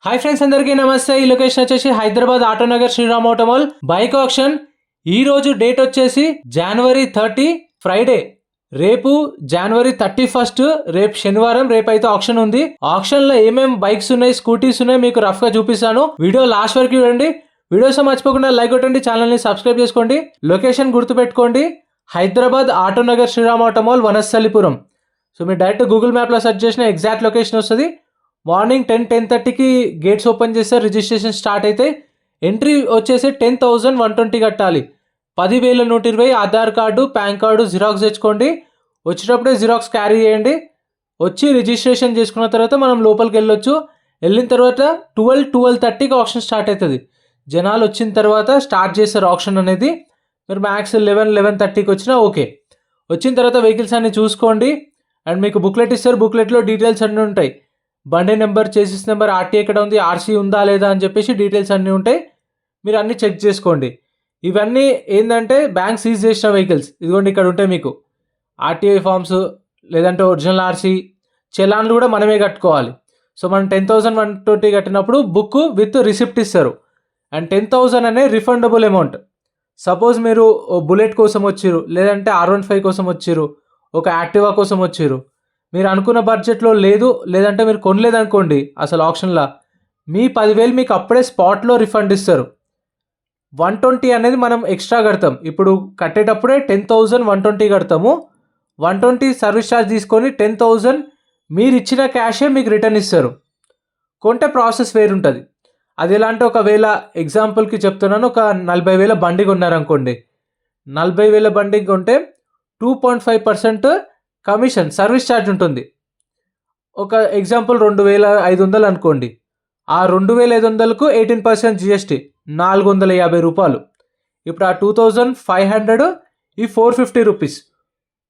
Hi friends, అందరికీ నమస్తే. ఈ లొకేషన్ వచ్చేసి హైదరాబాద్ ఆటోనగర్ శ్రీరామ్ ఆటోమాల్ బైక్ ఆక్షన్. ఈ రోజు డేట్ వచ్చేసి జనవరి 30 ఫ్రైడే. రేపు జనవరి 31 రేపు శనివారం. రేపు అయితే ఆక్షన్ ఉంది. ఆక్షన్ లో ఏమేమి బైక్స్ ఉన్నాయి, స్కూటీస్ ఉన్నాయి మీకు రఫ్ గా చూపిస్తాను. వీడియో లాస్ట్ వరకు చూడండి. వీడియోస్ మర్చిపోకుండా లైక్ కొట్టండి, ఛానల్ ని సబ్స్క్రైబ్ చేసుకోండి. లొకేషన్ గుర్తుపెట్టుకోండి, హైదరాబాద్ ఆటోనగర్ శ్రీరామ్ ఆటోమాల్ వనస్థలిపురం. సో మీరు డైరెక్ట్ గూగుల్ మ్యాప్లో సెర్చ్ చేసిన ఎగ్జాక్ట్ లొకేషన్ వస్తుంది. మార్నింగ్ 10-10:30కి గేట్స్ ఓపెన్ చేస్తారు. రిజిస్ట్రేషన్ స్టార్ట్ అయితే ఎంట్రీ వచ్చేసి 10,120 కట్టాలి. 10,120. Aadhaar card, pan card xerox తెచ్చుకోండి. వచ్చేటప్పుడే జిరాక్స్ క్యారీ చేయండి. వచ్చి రిజిస్ట్రేషన్ చేసుకున్న తర్వాత మనం లోపలికి వెళ్ళొచ్చు. వెళ్ళిన తర్వాత 12-12:30కి ఆప్షన్ స్టార్ట్ అవుతుంది. జనాలు వచ్చిన తర్వాత స్టార్ట్ చేస్తారు ఆప్షన్ అనేది. మీరు మ్యాక్స్ 11-11:30కి వచ్చినా ఓకే. వచ్చిన తర్వాత వెహికల్స్ అన్ని చూసుకోండి. అండ్ మీకు బుక్లెట్ ఇస్తారు. బుక్లెట్లో డీటెయిల్స్ అన్నీ ఉంటాయి. బండి నెంబర్, చేసిస్ నెంబర్, ఆర్టీ ఎక్కడ ఉంది, ఆర్సీ ఉందా లేదా అని చెప్పేసి డీటెయిల్స్ అన్నీ ఉంటాయి. మీరు అన్నీ చెక్ చేసుకోండి. ఇవన్నీ ఏంటంటే బ్యాంక్ సీజ్ చేసిన వెహికల్స్. ఇదిగోండి ఇక్కడ ఉంటాయి మీకు ఆర్టీఐ ఫామ్స్, లేదంటే ఒరిజినల్ ఆర్సీ, చలాన్లు కూడా మనమే కట్టుకోవాలి. సో మనం 10,120 కట్టినప్పుడు బుక్ విత్ రిసిప్ట్ ఇస్తారు. అండ్ 10,000 అనే రిఫండబుల్ అమౌంట్. సపోజ్ మీరు బుల్లెట్ కోసం వచ్చిర్రు, లేదంటే R15 కోసం వచ్చిర్రు, ఒక యాక్టివా కోసం వచ్చిర్రు, మీరు అనుకున్న బడ్జెట్లో లేదు, లేదంటే మీరు కొనలేదనుకోండి అసలు ఆప్షన్లో, మీ 10,000 మీకు అప్పుడే స్పాట్లో రిఫండ్ ఇస్తారు. 120 అనేది మనం ఎక్స్ట్రా కడతాం. ఇప్పుడు కట్టేటప్పుడే 10,120 కడతాము. 120 సర్వీస్ ఛార్జ్ తీసుకొని 10,000 మీరు ఇచ్చిన క్యాషే మీకు రిటర్న్ ఇస్తారు. కొంటే ప్రాసెస్ వేరుంటుంది. అది ఎలా అంటే, ఒకవేళ ఎగ్జాంపుల్కి చెప్తున్నాను, ఒక 40,000 బండి కొన్నారనుకోండి. 40,000 బండి కొంటే 2.5% కమిషన్ సర్వీస్ ఛార్జ్ ఉంటుంది. ఒక ఎగ్జాంపుల్ 2,500 అనుకోండి. ఆ 2,500కు 18% జిఎస్టీ, 450 రూపాయలు. ఇప్పుడు ఆ 2,500 ఈ 450 రూపీస్,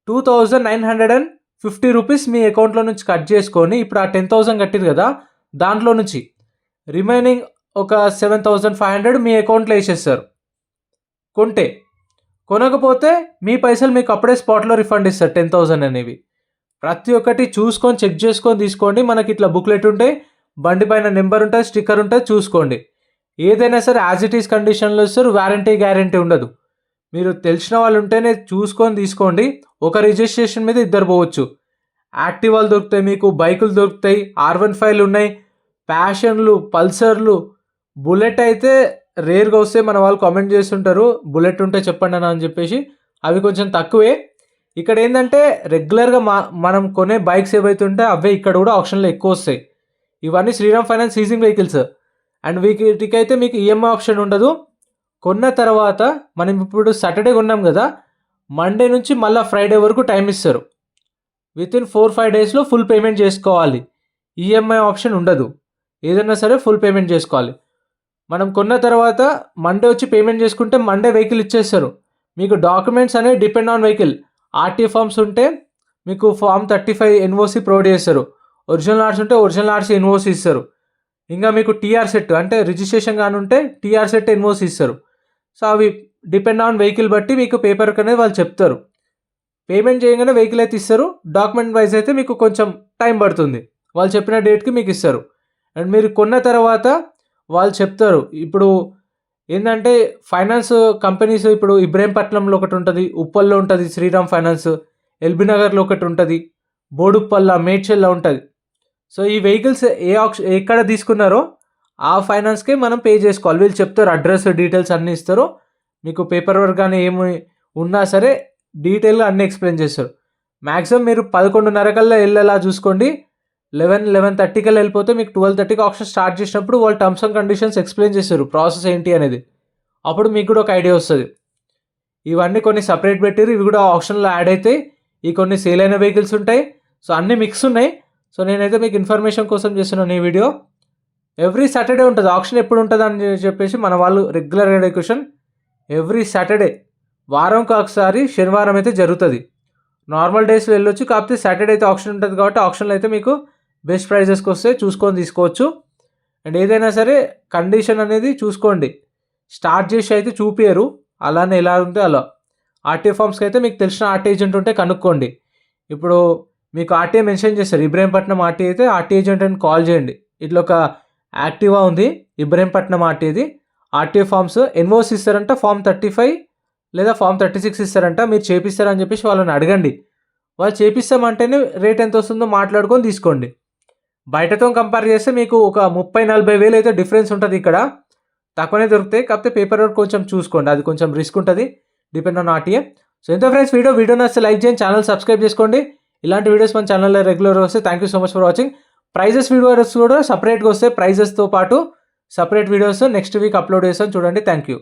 2,950 రూపీస్ మీ అకౌంట్లో నుంచి కట్ చేసుకొని, ఇప్పుడు ఆ 10,000 కట్టింది కదా, దాంట్లో నుంచి రిమైనింగ్ ఒక 7,500 మీ అకౌంట్లో వేసేస్తారు కొంటే. కొనకపోతే మీ పైసలు మీకు అప్పుడే స్పాట్లో రిఫండ్ ఇస్తారు 10,000 అనేవి. ప్రతి ఒక్కటి చూసుకొని చెక్ చేసుకొని తీసుకోండి. మనకి ఇట్లా బుక్లెట్ ఉంటాయి, బండి పైన నెంబర్ ఉంటుంది, స్టిక్కర్ ఉంటుంది, చూసుకోండి. ఏదైనా సరే యాజ్ ఇట్ ఈస్ కండిషన్లో ఇస్తారు. గ్యారంటీ ఉండదు. మీరు తెలిసిన వాళ్ళు ఉంటేనే చూసుకొని తీసుకోండి. ఒక రిజిస్ట్రేషన్ మీద ఇద్దరు పోవచ్చు. యాక్టివాలు దొరుకుతాయి మీకు, బైకులు దొరుకుతాయి, R15 ఉన్నాయి, ప్యాషన్లు, పల్సర్లు. బుల్లెట్ అయితే రేర్గా వస్తే మన వాళ్ళు కామెంట్ చేస్తుంటారు, బుల్లెట్ ఉంటే చెప్పండి అని చెప్పేసి. అవి కొంచెం తక్కువే. ఇక్కడ ఏంటంటే రెగ్యులర్గా మనం కొనే బైక్స్ ఏవైతే ఉంటాయో అవే ఇక్కడ కూడా ఆప్షన్లో ఎక్కువ వస్తాయి. ఇవన్నీ Shriram finance seizing vehicles. And వీటికైతే మీకు ఈఎంఐ ఆప్షన్ ఉండదు. కొన్న తర్వాత మనం ఇప్పుడు సాటర్డే కొన్నాం కదా, మండే నుంచి మళ్ళీ ఫ్రైడే వరకు టైం ఇస్తారు. వితిన్ 4-5 డేస్లో ఫుల్ పేమెంట్ చేసుకోవాలి. ఈఎంఐ ఆప్షన్ ఉండదు. ఏదైనా సరే ఫుల్ పేమెంట్ చేసుకోవాలి. మనం కొన్న తర్వాత మండే వచ్చి పేమెంట్ చేసుకుంటే మండే వెహికల్ ఇచ్చేస్తారు. మీకు డాక్యుమెంట్స్ అనేవి depend on vehicle. RTA forms ఉంటే మీకు ఫామ్ 35 ఎన్ఓసి ప్రొవైడ్ చేస్తారు. ఒరిజినల్ ఆర్ట్స్ ఉంటే ఒరిజినల్ ఆర్ట్స్ ఎన్ఓసి ఇస్తారు. ఇంకా మీకు టీఆర్ సెట్ అంటే రిజిస్ట్రేషన్ కానీ ఉంటే టీఆర్ సెట్ ఎన్ఓసి ఇస్తారు. సో అవి డిపెండ్ ఆన్ వెహికల్ బట్టి మీకు పేపర్ అనేది వాళ్ళు చెప్తారు. పేమెంట్ చేయగానే వెహికల్ అయితే ఇస్తారు. డాక్యుమెంట్ వైజ్ అయితే మీకు కొంచెం టైం పడుతుంది. వాళ్ళు చెప్పిన డేట్కి మీకు ఇస్తారు. అండ్ మీరు కొన్న తర్వాత వాళ్ళు చెప్తారు. ఇప్పుడు ఏంటంటే ఫైనాన్స్ కంపెనీస్ ఇప్పుడు ఇబ్రహీంపట్నంలో ఒకటి ఉంటుంది, ఉప్పల్లో ఉంటుంది శ్రీరామ్ ఫైనాన్స్, ఎల్బీ నగర్లో ఒకటి ఉంటుంది, బోడుప్పల్ల, మేడ్చల్లో ఉంటుంది. సో ఈ వెహికల్స్ ఎక్కడ తీసుకున్నారో ఆ ఫైనాన్స్కే మనం పే చేసుకోవాలి. వీళ్ళు చెప్తారు, అడ్రస్ డీటెయిల్స్ అన్నీ ఇస్తారు. మీకు పేపర్ వర్క్ కానీ ఏమి ఉన్నా సరే డీటెయిల్గా అన్నీ ఎక్స్ప్లెయిన్ చేస్తారు. మ్యాక్సిమం మీరు 11:30 కల్లా వెళ్ళేలా చూసుకోండి. 11-11:30 కల్లా వెళ్ళిపోతే మీకు 12:30కి ఆప్షన్ స్టార్ట్ చేసినప్పుడు వాళ్ళు టర్మ్స్ అండ్ కండిషన్స్ ఎక్స్ప్లెయిన్ చేస్తారు, ప్రాసెస్ ఏంటి అనేది. అప్పుడు మీకు కూడా ఒక ఐడియా వస్తుంది. ఇవన్నీ కొన్ని సపరేట్ పెట్టారు, ఇవి కూడా ఆప్షన్లో యాడ్ అవుతాయి. ఈ కొన్ని సేల్ అయిన వెహికల్స్ ఉంటాయి. సో అన్నీ మిక్స్ ఉన్నాయి. సో నేనైతే మీకు ఇన్ఫర్మేషన్ కోసం చేస్తున్నాను ఈ వీడియో. ఎవ్రీ సాటర్డే ఉంటుంది ఆప్షన్. ఎప్పుడు ఉంటుంది అని చెప్పేసి మన వాళ్ళు రెగ్యులర్ ఎడ్యుకేషన్ ఎవ్రీ సాటర్డే, వారంకి ఒకసారి శనివారం అయితే జరుగుతుంది. నార్మల్ డేస్లో వెళ్ళొచ్చు, కాకపోతే సాటర్డే అయితే ఆప్షన్ ఉంటుంది కాబట్టి ఆప్షన్లో అయితే మీకు బెస్ట్ ప్రైజెస్కి వస్తే చూసుకొని తీసుకోవచ్చు. అండ్ ఏదైనా సరే కండిషన్ అనేది చూసుకోండి. స్టార్ట్ చేసి అయితే చూపించరు, అలానే ఎలా ఉంటే అలా. ఆర్టీఏ ఫామ్స్కి అయితే మీకు తెలిసిన ఆర్టీ ఏజెంట్ ఉంటే కనుక్కోండి. ఇప్పుడు మీకు ఆర్టీఏ మెన్షన్ చేస్తారు, ఇబ్రహీంపట్నం ఆర్టీ అయితే ఆర్టీ ఏజెంట్ అని కాల్ చేయండి. ఇట్లా ఒక యాక్టివా ఉంది, ఇబ్రహీంపట్నం ఆర్టీది. ఆర్టీఓ ఫామ్స్ ఎన్ఓసి ఇస్తారంట, ఫామ్ 35 లేదా ఫామ్ 36 ఇస్తారంట. మీరు చేపిస్తారని చెప్పేసి వాళ్ళని అడగండి. వాళ్ళు చేపిస్తామంటేనే రేట్ ఎంత వస్తుందో మాట్లాడుకొని తీసుకోండి. బయటతో కంపేర్ చేస్తే మీకు ఒక 30-40 వేలు అయితే డిఫరెన్స్ ఉంటుంది. ఇక్కడ తక్కువనే దొరుకుతాయి, కాకపోతే పేపర్ వర్క్ కొంచెం చూసుకోండి, అది కొంచెం రిస్క్ ఉంటుంది డిపెండ్ ఆన్ ఆర్టీఏ. సో ఎంత ఫ్రెండ్స్, వీడియో నచ్చితే లైక్ చేయండి, ఛానల్ సబ్స్క్రైబ్ చేసుకోండి. ఇలాంటి వీడియోస్ మన ఛానల్లో రెగ్యులర్గా వస్తాయి. Thank you so much for watching. Prizes videos కూడా సపరేట్గా వస్తాయి, ప్రైజెస్తో పాటు separate videos next week upload చేస్తాను, చూడండి. Thank you.